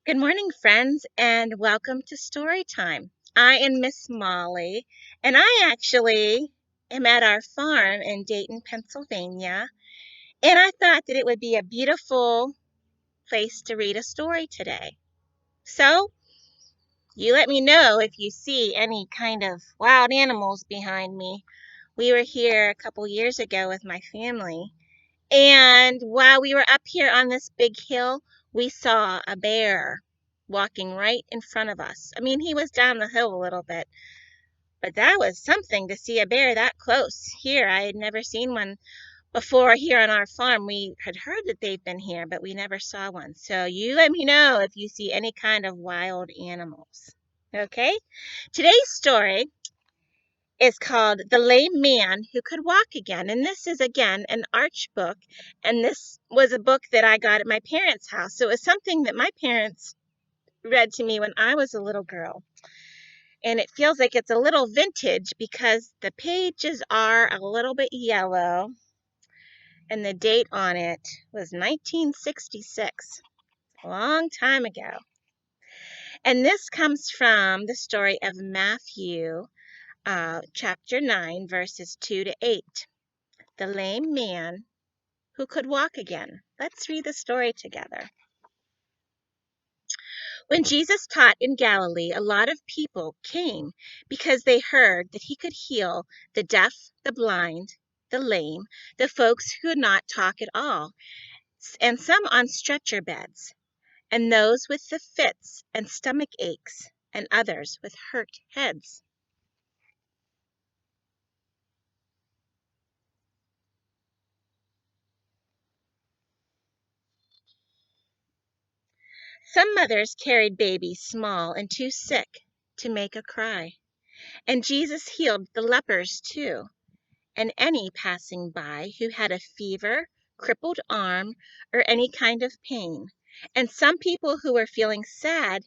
Good morning, friends, and welcome to Story Time. I am Miss Molly, and I actually am at our farm in Dayton, Pennsylvania, and I thought that it would be a beautiful place to read a story today. So, you let me know if you see any kind of wild animals behind me. We were here a couple years ago with my family, and while we were up here on this big hill, we saw a bear walking right in front of us. I mean, he was down the hill a little bit, but that was something to see a bear that close here. I had never seen one before here on our farm. We had heard that they've been here, but we never saw one. So you let me know if you see any kind of wild animals. Okay? Today's story is called The Lame Man Who Could Walk Again. And this is, again, an Arch book. And this was a book that I got at my parents' house. So it was something that my parents read to me when I was a little girl. And it feels like it's a little vintage because the pages are a little bit yellow. And the date on it was 1966, a long time ago. And this comes from the story of Matthew, chapter 9, verses 2 to 8. The lame man who could walk again. Let's read the story together. When Jesus taught in Galilee, a lot of people came because they heard that he could heal the deaf, the blind, the lame, the folks who could not talk at all, and some on stretcher beds, and those with the fits and stomach aches, and others with hurt heads. Some mothers carried babies small and too sick to make a cry. And Jesus healed the lepers too, and any passing by who had a fever, crippled arm, or any kind of pain. And some people who were feeling sad,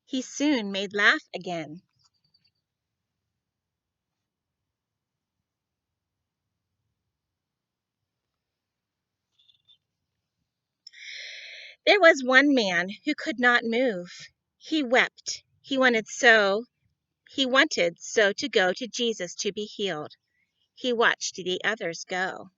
he soon made laugh again. There was one man who could not move. He wept. He wanted so to go to Jesus to be healed. He watched the others go.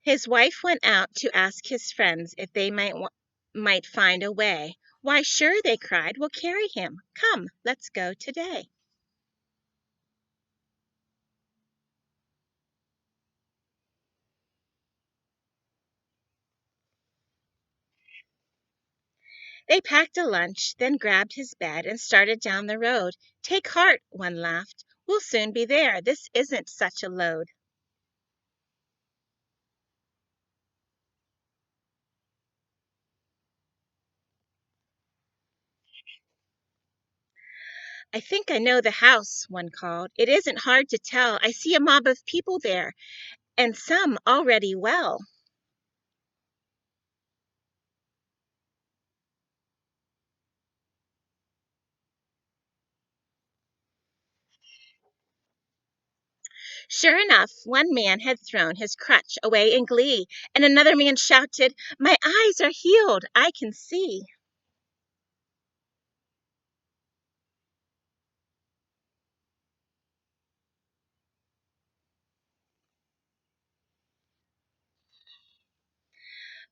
His wife went out to ask his friends if they might find a way. "Why, sure," they cried, "we'll carry him. Come, let's go today." They packed a lunch, then grabbed his bed and started down the road. "Take heart," one laughed. "We'll soon be there. This isn't such a load." "I think I know the house," one called. "It isn't hard to tell. I see a mob of people there, and some already well." Sure enough, one man had thrown his crutch away in glee, and another man shouted, "My eyes are healed, I can see."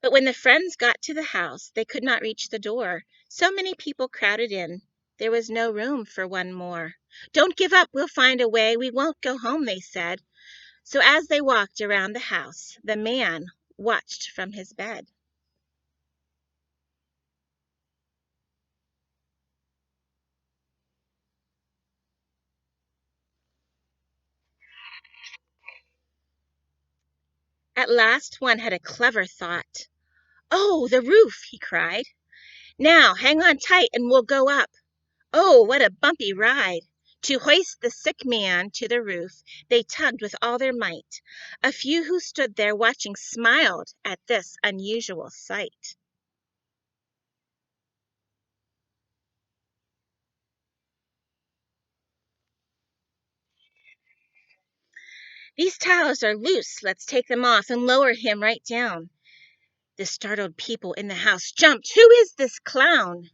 But when the friends got to the house, they could not reach the door. So many people crowded in. There was no room for one more. "Don't give up, we'll find a way. We won't go home," they said. So as they walked around the house, the man watched from his bed. At last one had a clever thought. "Oh, the roof!" he cried. "Now hang on tight and we'll go up. Oh, what a bumpy ride!" To hoist the sick man to the roof, they tugged with all their might. A few who stood there watching smiled at this unusual sight. These towels are loose. Let's take them off and lower him right down. The startled people in the house jumped. Who is this clown?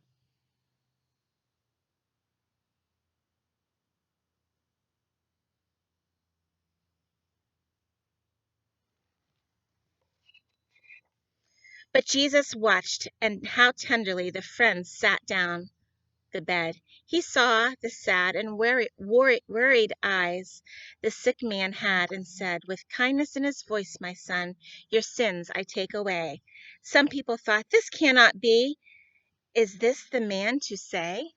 But Jesus watched, and how tenderly the friends sat down the bed. He saw the sad and worried eyes the sick man had, and said, with kindness in his voice, my son, your sins I take away. Some people thought, this cannot be. Is this the man to say?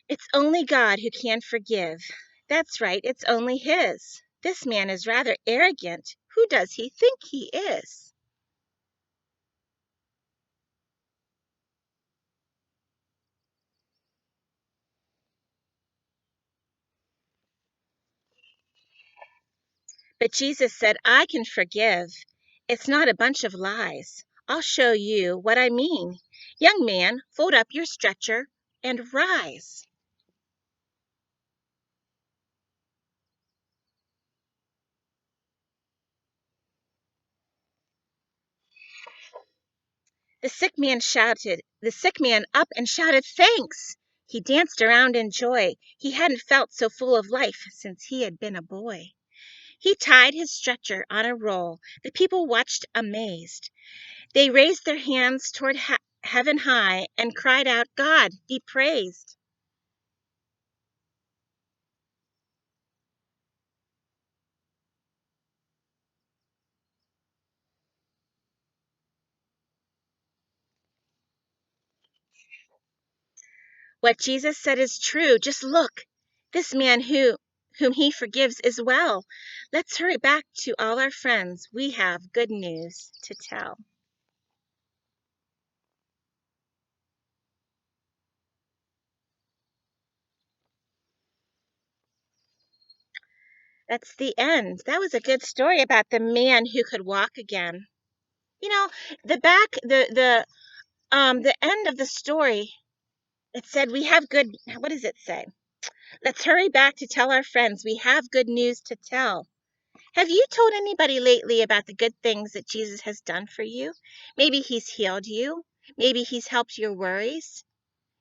It's only God who can forgive. That's right, it's only his. This man is rather arrogant. Who does he think he is? But Jesus said, I can forgive. It's not a bunch of lies. I'll show you what I mean. Young man, fold up your stretcher and rise. The sick man up and shouted, thanks. He danced around in joy. He hadn't felt so full of life since he had been a boy. He tied his stretcher on a roll. The people watched amazed. They raised their hands toward heaven high and cried out, God be praised. What Jesus said is true. Just look. This man whom he forgives is well. Let's hurry back to all our friends. We have good news to tell. That's the end. That was a good story about the man who could walk again. You know, the end of the story, it said we have good, what does it say? Let's hurry back to tell our friends we have good news to tell. Have you told anybody lately about the good things that Jesus has done for you? Maybe he's healed you. Maybe he's helped your worries.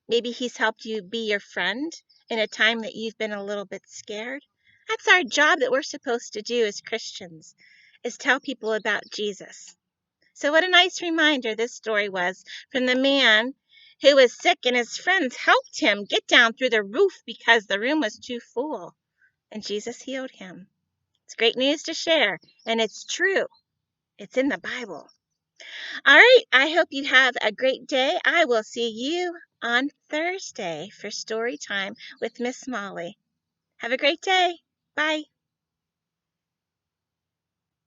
Maybe he's helped you be your friend in a time that you've been a little bit scared. That's our job that we're supposed to do as Christians, is tell people about Jesus. So what a nice reminder this story was from the man who was sick and his friends helped him get down through the roof because the room was too full, and Jesus healed him. It's great news to share, and it's true. It's in the Bible. All right, I hope you have a great day. I will see you on Thursday for story time with Miss Molly. Have a great day. Bye.